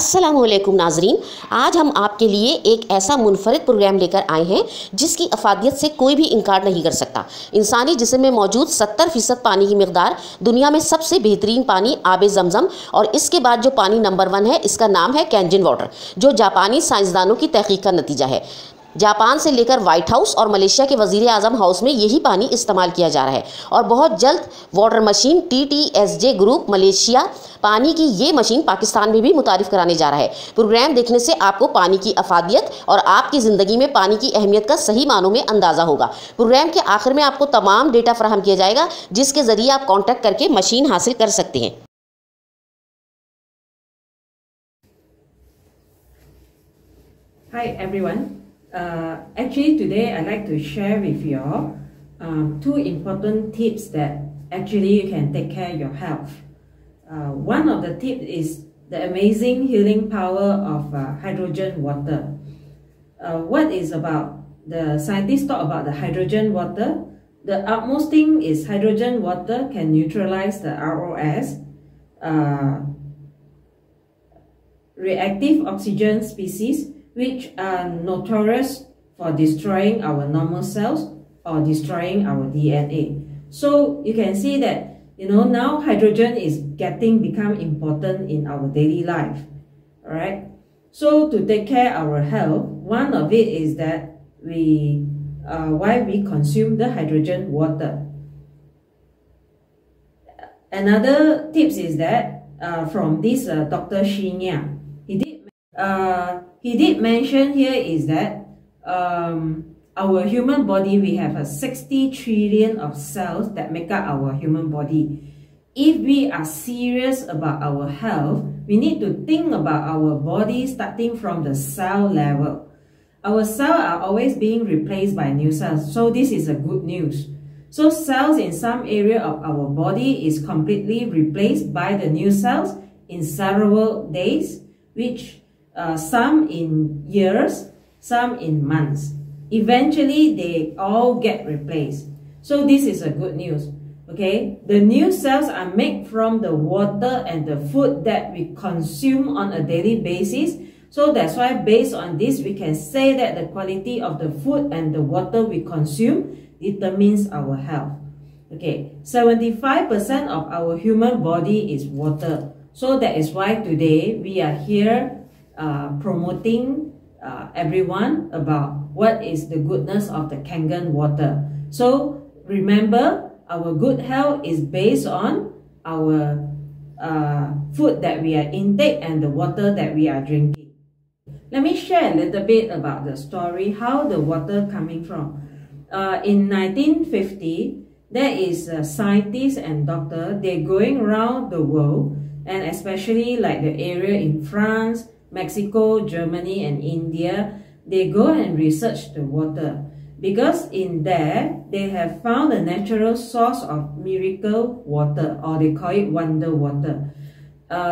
अस्सलामुअलैकुम नाजरीन, आज हम आपके लिए एक ऐसा मुनफरिद प्रोग्राम लेकर आए हैं जिसकी अफादियत से कोई भी इनकार नहीं कर सकता। इंसानी जिस्म में मौजूद 70% पानी की मिकदार, दुनिया में सबसे बेहतरीन पानी आब जमजम, और इसके बाद जो पानी नंबर 1 है इसका नाम है कैंजन वाटर, जो जापानी साइंसदानों की तहकीक का नतीजा है। जापान से लेकर वाइट हाउस और मलेशिया के वज़ीर आज़म हाउस में यही पानी इस्तेमाल किया जा रहा है, और बहुत जल्द water machine TTSJ group Malaysia पानी की ये मशीन पाकिस्तान में भी मुतारिफ कराने जा रहा है। प्रोग्राम देखने से आपको पानी की अफादियत और आपकी ज़िंदगी में पानी की अहमियत का सही मानों में अंदाज़ा होगा। प्रोग्राम के आखिर में आपको तमाम डेटा फराहम किया जाएगा जिसके ज़रिए आप कॉन्टैक्ट करके मशीन हासिल कर सकते हैं। Hi everyone. Actually today I'd like to share with you all two important tips that actually you can take care of your health. One of the tips is the amazing healing power of hydrogen water. What is about the scientists talk about the hydrogen water? The utmost thing is hydrogen water can neutralize the ROS, reactive oxygen species, which are notorious for destroying our normal cells or destroying our DNA. So you can see that now hydrogen is become important in our daily life. All right. So to take care of our health, one of it is that why we consume the hydrogen water. Another tips is that from this Dr. Shinya, he did mention here is that our human body, we have a 60 trillion of cells that make up our human body. If we are serious about our health, we need to think about our body starting from the cell level. Our cells are always being replaced by new cells, so this is a good news. So cells in some area of our body is completely replaced by the new cells in several days, which some in years, some in months. Eventually, they all get replaced. So this is a good news. Okay, the new cells are made from the water and the food that we consume on a daily basis. So that's why based on this, we can say that the quality of the food and the water we consume determines our health. Okay, 75% of our human body is water. So that is why today we are here promoting everyone about what is the goodness of the Kangen water. So remember, our good health is based on our food that we are intake and the water that we are drinking. Let me share a little bit about the story, how the water coming from. In 1950, there is scientists and doctors, they're going around the world, and especially like the area in France, Mexico, Germany, and India, they go and research the water, because in there they have found a natural source of miracle water, or they call it wonder water.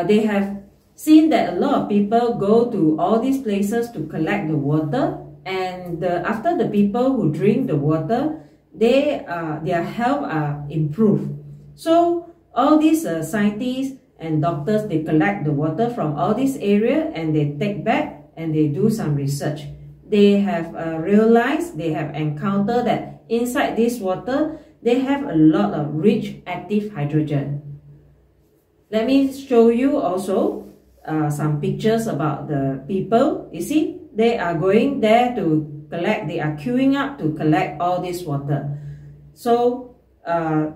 They have seen that a lot of people go to all these places to collect the water, and after the people who drink the water, their health are improved. So all these scientists and doctors, they collect the water from all this area and they take back and they do some research. They have realized, they have encountered that inside this water, they have a lot of rich active hydrogen. Let me show you also some pictures about the people. You see, they are going there to collect, they are queuing up to collect all this water. So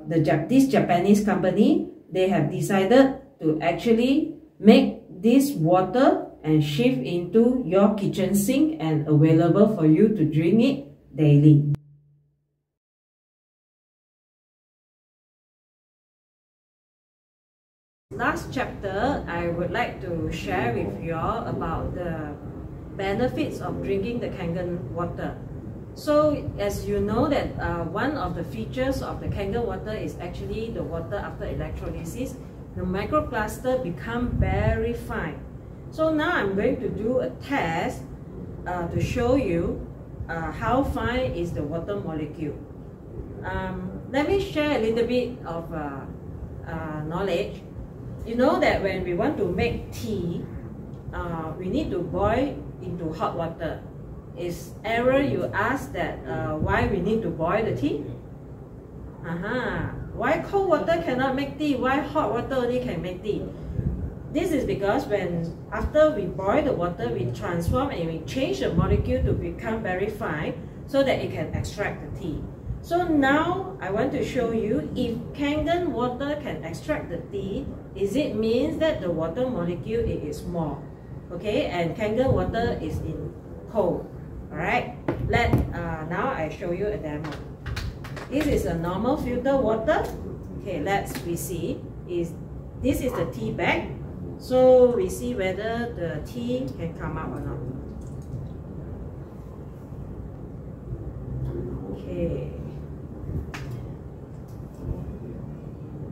this Japanese company, they have decided to actually make this water and shift into your kitchen sink and available for you to drink it daily. Last chapter, I would like to share with you all about the benefits of drinking the Kangen water. So as you know that one of the features of the Kangen water is actually the water after electrolysis. The microcluster become very fine. So now I'm going to do a test to show you how fine is the water molecule. Let me share a little bit of knowledge. You know that when we want to make tea, we need to boil into hot water. Is error you ask that why we need to boil the tea? Why cold water cannot make tea? Why hot water only can make tea? This is because when after we boil the water, we transform and we change the molecule to become very fine so that it can extract the tea. So now I want to show you if Kangen water can extract the tea, is it means that the water molecule it is small, okay? And Kangen water is in cold. All right. Now I show you a demo. This is a normal filter water. Okay, we see this is the tea bag. So we see whether the tea can come out or not. Okay.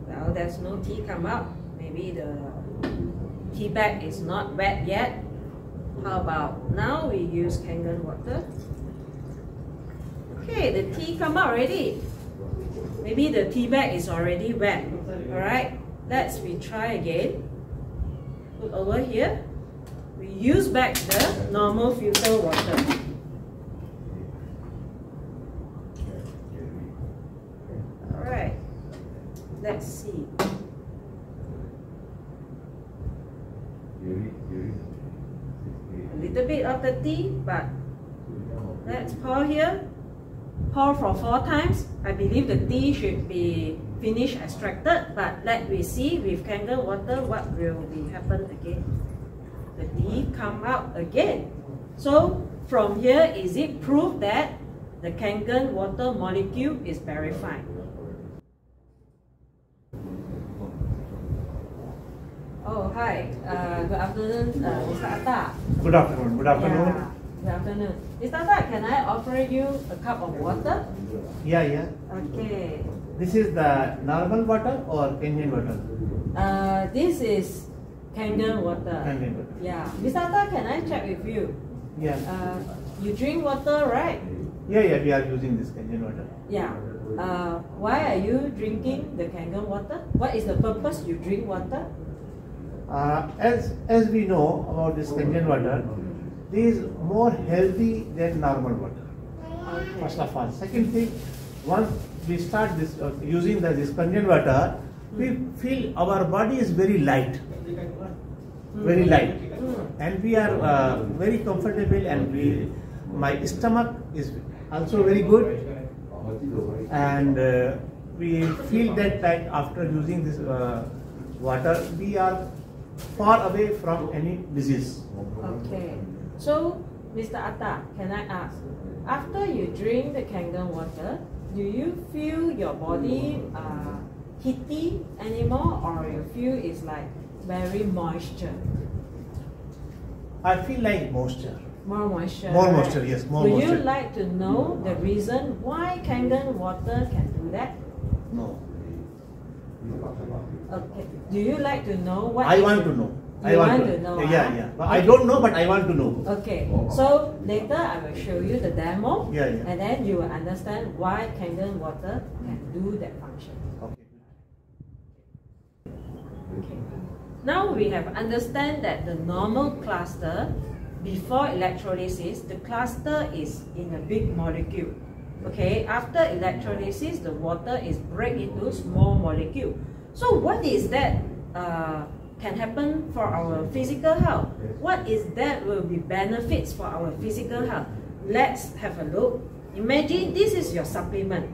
Well, there's no tea come out. Maybe the tea bag is not wet yet. How about now we use Kangen water? Okay, the tea come out already. Maybe the tea bag is already wet. Alright, we try again. Put over here. We use back the normal filter water. Alright, let's see. A little bit of the tea, but let's pour here. Pour for 4 times. I believe the tea should be finished extracted, but let me see with Kangen water what will be happen again. The tea come out again. So from here, is it proof that the Kangen water molecule is very fine? Oh, hi. Good afternoon, Mr. Atta. Good afternoon. Good afternoon. Yeah. Good afternoon. Mr. Atta, can I offer you a cup of water? Yeah. Okay. This is the normal water or Kangen water? This is Kangen water. Kangen water. Yeah. Mr. Atta, can I check with you? Yeah. You drink water, right? Yeah. We are using this Kangen water. Yeah. Why are you drinking the Kangen water? What is the purpose you drink water? As we know about this Kangen water, this is more healthy than normal water. Okay. First of all. Second thing, once we start this using this Kangen water, we feel our body is very light, very light, and we are very comfortable, and my stomach is also very good, and we feel that after using this water, we are far away from any disease. Okay. So, Mr. Atta, can I ask, after you drink the Kangen water, do you feel your body heaty anymore, or you feel it's like very moisture? I feel like moisture. More moisture. More right? moisture, yes, more Would moisture. you like to know the reason why Kangen water can do that? No. Okay. Do you like to know what? I want to know. You want to know? Yeah. But I don't know, but I want to know. Okay. So later I will show you the demo. Yeah. And then you will understand why Kangen water can do that function. Okay. Now we have understand that the normal cluster, before electrolysis, the cluster is in a big molecule. Okay, after electrolysis, the water is break into small molecule. So what is that can happen for our physical health? What is that will be benefits for our physical health? Let's have a look. Imagine this is your supplement.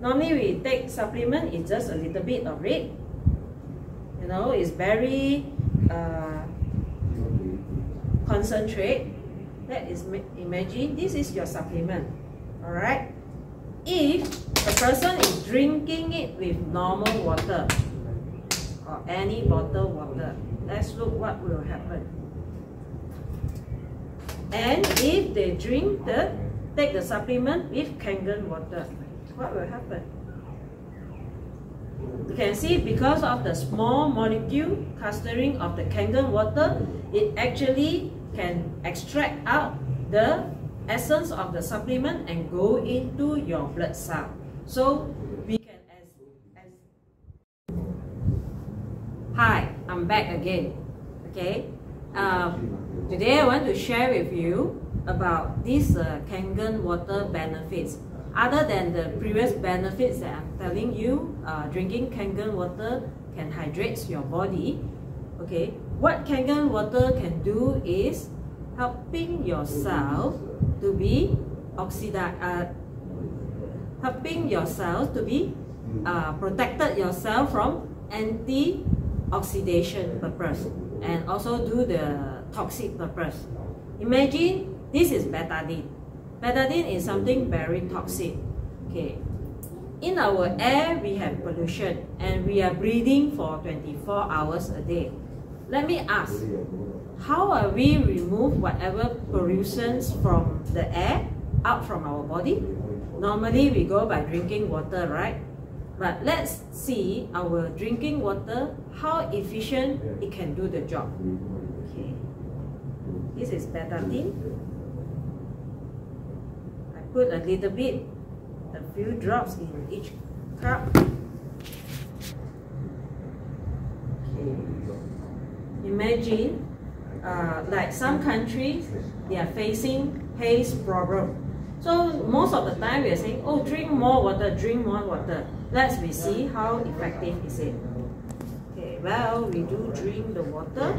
Normally we take supplement, it's just a little bit of it. You know, it's very concentrate. That is, imagine this is your supplement. Alright? If a person is drinking it with normal water or any bottled water, let's look what will happen. And if they take the supplement with Kangen water, what will happen? You can see because of the small molecule clustering of the Kangen water, it actually can extract out the essence of the supplement and go into your blood cell. So we can Hi, I'm back again. Okay. Today I want to share with you about these Kangen water benefits. Other than the previous benefits that I'm telling you, drinking Kangen water can hydrate your body. Okay, what Kangen water can do is helping yourself to be protected yourself from anti-oxidation purpose, and also do the toxic purpose. Imagine this is betadine. Betadine is something very toxic. Okay, in our air we have pollution and we are breathing for 24 hours a day. Let me ask, how are we remove whatever pollutions from the air out from our body? Normally we go by drinking water, right? But let's see our drinking water, how efficient it can do the job. Okay, this is betadine. I put a little bit, a few drops in each cup. Okay. Imagine, like some countries, they are facing haze problem. So most of the time we are saying, oh, drink more water, drink more water. Let's see how effective is it. Okay, well, we do drink the water.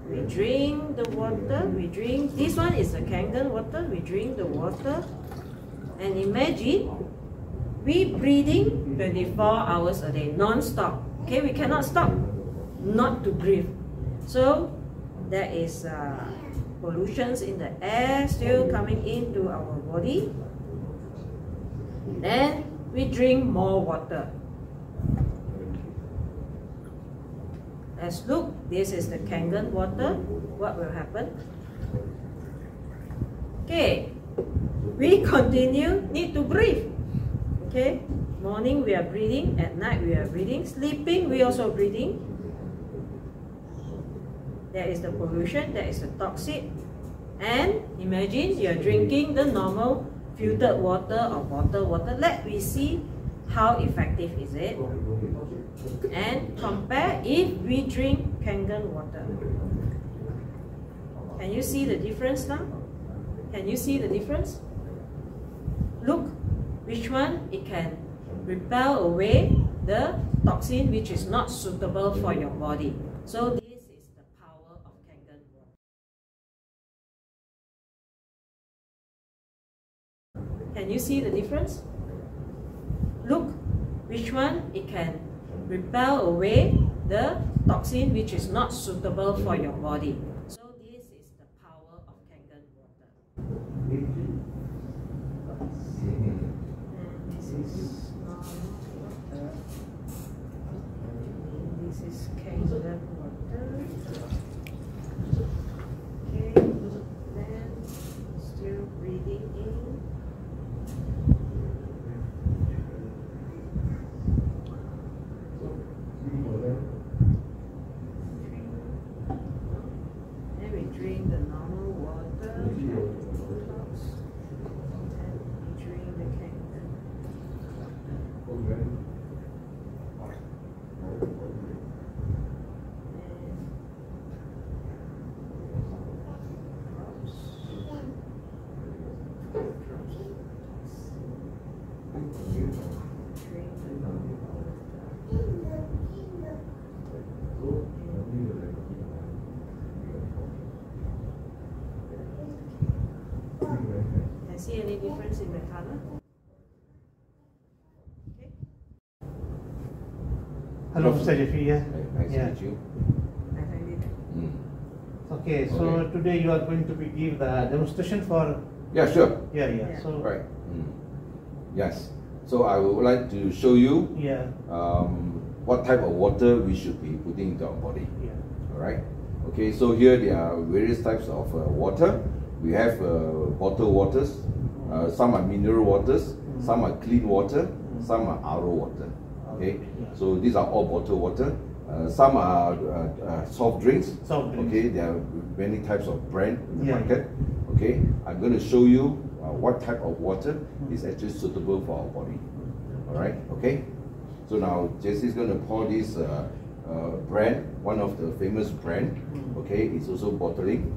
We drink the water, this one is the Kangen water, we drink the water. And imagine, we breathing 24 hours a day, non-stop. Okay, we cannot stop not to breathe. So there is pollutions in the air still coming into our body. Then we drink more water. Let's look, this is the Kangen water. What will happen? Okay, we continue, need to breathe. Okay, morning we are breathing, at night we are breathing, sleeping we also breathing. There is the pollution, there is the toxic. And imagine you are drinking the normal filtered water or bottled water. Let me see how effective is it. And compare if we drink Kangen water. Can you see the difference now? Can you see the difference? Look, which one it can repel away the toxin which is not suitable for your body. So this is the power of Kangen water. Can you see the difference? Look, which one it can repel away the toxin which is not suitable for your body. So this is the power of Kangen water. And this is normal water. This is Kangen water. Okay, then still breathing in. Drink the normal water, and we drink the Kangen. Drink the normal water. See any difference in the color? Okay. Hello, Mr. Jeffrey. Nice to meet you. I find it. Okay, so today you are going to give the demonstration for. Yeah, sure. Yeah. So Right. Yes. So I would like to show you what type of water we should be putting into our body. All right. Okay. So here there are various types of water. We have bottled waters. Some are mineral waters. Some are clean water. Some are RO water. Okay. So these are all bottled water. Some are soft drinks. Okay. There are many types of brand in the market. Okay. I'm going to show you what type of water is actually suitable for our body. All right. Okay. So now Jesse's going to pour this brand, one of the famous brand. Okay, it's also bottling.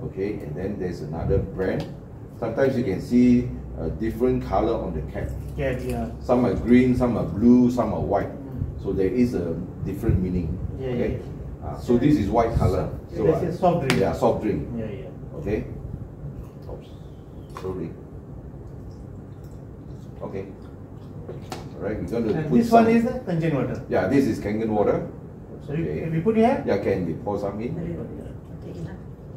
Okay, and then there's another brand. Sometimes you can see a different color on the cap. Yeah. Some are green, some are blue, some are white. So there is a different meaning. Okay. So this is white color. So this is soft drink. Yeah, soft drink. Yeah. Okay. Slowly. Okay. Alright, we're going to And put this one is the Kangen water. Yeah, this is Kangen water. So we put here? Yeah, can you pour some in?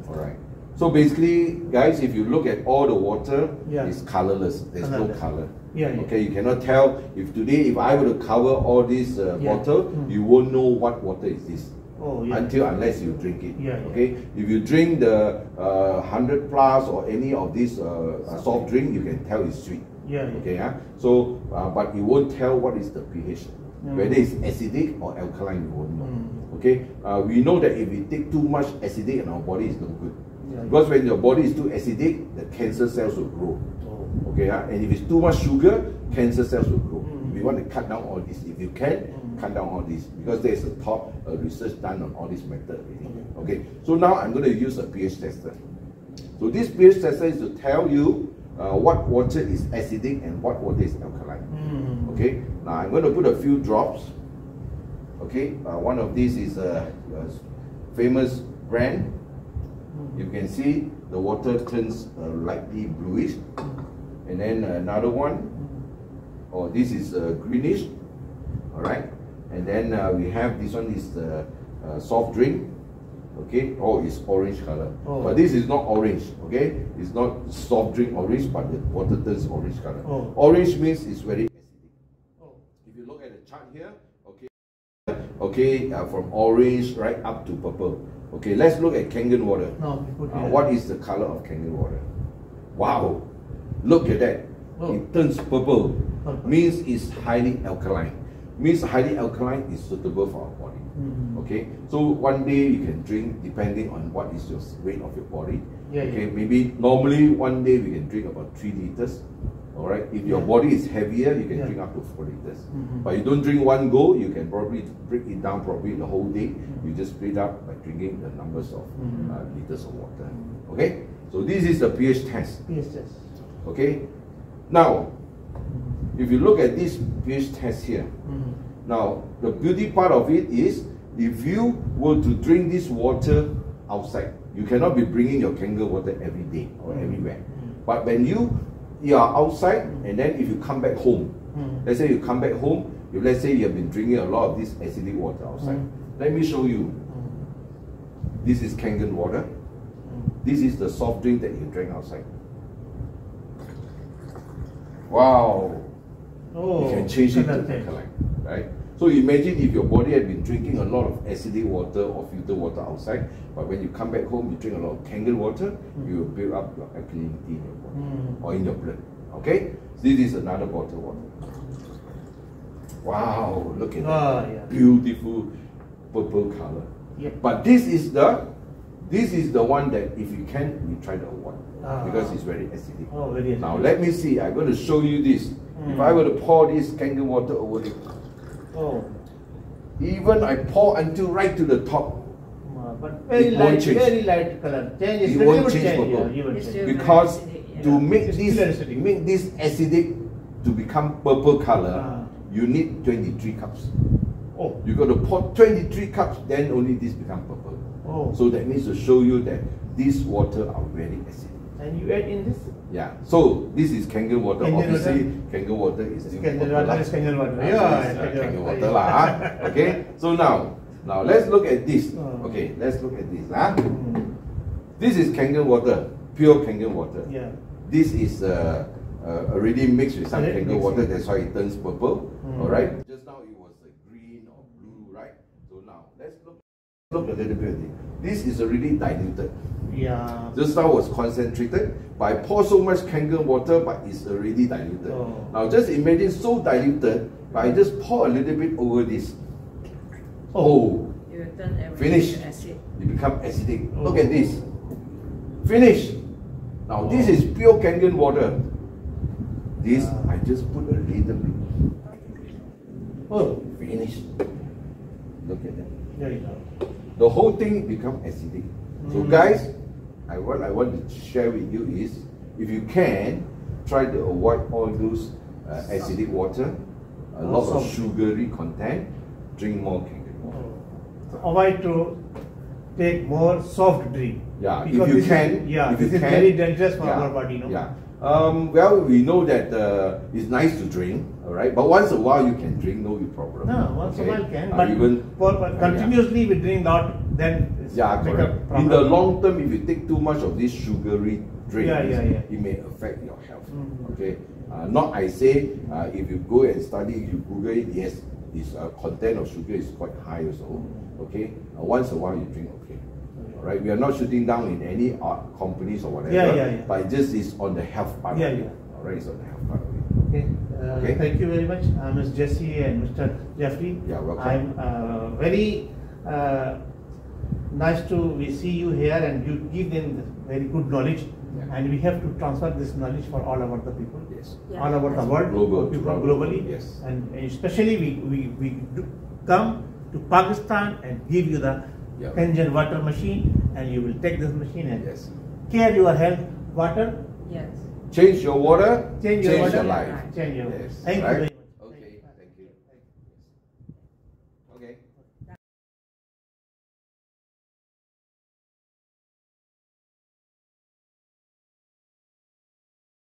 Alright. So basically, guys, if you look at all the water, it's colorless. There's no color. Okay, you cannot tell. If today, if I were to cover all this bottle, you won't know what water is this. Until unless you drink it. Okay, if you drink the 100 plus or any of this soft drink, you can tell it's sweet. Okay, so but you won't tell what is the pH. Whether it's acidic or alkaline, you won't know. Okay, we know that if we take too much acidic in our body, it's no good. Because when your body is too acidic, the cancer cells will grow. Okay, and if it's too much sugar, cancer cells will grow. We want to cut down all this. If you can, cut down all this, because there is a research done on all this method already. Okay, so now I'm going to use a pH tester. So this pH tester is to tell you what water is acidic and what water is alkaline. Okay, now I'm going to put a few drops. Okay, one of these is a famous brand. You can see the water turns lightly bluish, and then another one. Oh, this is greenish. All right, and then we have this one is the soft drink. Okay, oh, it's orange color, but this is not orange. Okay, it's not soft drink orange, but the water turns orange color. Orange means it's very acidic. If you look at the chart here, okay, from orange right up to purple. Okay, let's look at Kangen water. What is the color of Kangen water? Wow, look at that. It turns purple. Means it's highly alkaline. Means highly alkaline is suitable for our body. Okay, so one day you can drink depending on what is your weight of your body. Okay, maybe normally one day we can drink about 3 liters. All right, if your body is heavier, you can drink up to 4 liters. But you don't drink one go, you can probably break it down probably the whole day. You just split up by drinking the numbers of liters of water. Okay, so this is the pH test. Okay, now if you look at this pH test here, now the beauty part of it is if you were to drink this water outside, you cannot be bringing your Kangen water every day or everywhere. But when you are outside, and then if you come back home, let's say you come back home, if let's say you have been drinking a lot of this acidic water outside, let me show you. This is Kangen water. This is the soft drink that you drank outside. Wow. You can change it to alkaline, right? So imagine if your body had been drinking a lot of acidic water or filtered water outside, but when you come back home, you drink a lot of Kangen water, you will build up your alkalinity in your body or in your blood. Okay? This is another bottle of water. Wow, look at that. Beautiful purple color. But this is the one that if you can, we try to avoid because it's very acidic. Now let me see. I'm going to show you this. If I were to pour this Kangen water over it, even I pour until right to the top, but very light color. It won't change purple because to make this acidic to become purple color, you need 23 cups. You got to pour 23 cups, then only this become purple. So that means to show you that these water are very acidic. And you add in this? Yeah. So this is Kangen water. Obviously, Kangen water is still Kangen water. Kangen water lah. Okay. So now let's look at this. Okay. Let's look at this. This is Kangen water, pure Kangen water. This is already mixed with some Kangen water. That's why it turns purple. All right. Just now it was green or blue, right? So now let's look a little bit at it. This is already diluted. Just now was concentrated, but I pour so much Kangen water, but it's already diluted. Now just imagine so diluted, but I just pour a little bit over this. Finish. It become acidic. Look at this. Finish. Now this is pure Kangen water. This I just put a little bit. Finish. Look at that. There you go. The whole thing become acidic. So guys, what I want to share with you is, if you can, try to avoid all those acidic water, a lot of sugary content, drink more Kangen water. So avoid to take more soft drink. Yeah, because if you can. This is very dangerous for our body, no? Yeah. Well, we know that it's nice to drink, all right? But once a while you can drink, no problem. No, once a while can. But even continuously we drink lot, then it's correct. In the long term, if you take too much of this sugary drink, it may affect your health. Okay. Not I say if you go and study, you Google it, yes, its content of sugar is quite high also. Okay. Once a while you drink, okay. Right, we are not shooting down in any art companies or whatever, but it just is on the health part of it. Alright, it's on the health part of it. Okay. Thank you very much, Ms. Jessie and Mr. Jeffrey. Yeah, welcome. I'm very nice to see you here, and you give them very good knowledge, and we have to transfer this knowledge for all over the people, all over the world, globally, and especially we do come to Pakistan and give you the Kangen water machine, and you will take this machine and care your health, water. Yes. Change your water, change your life. Thank you.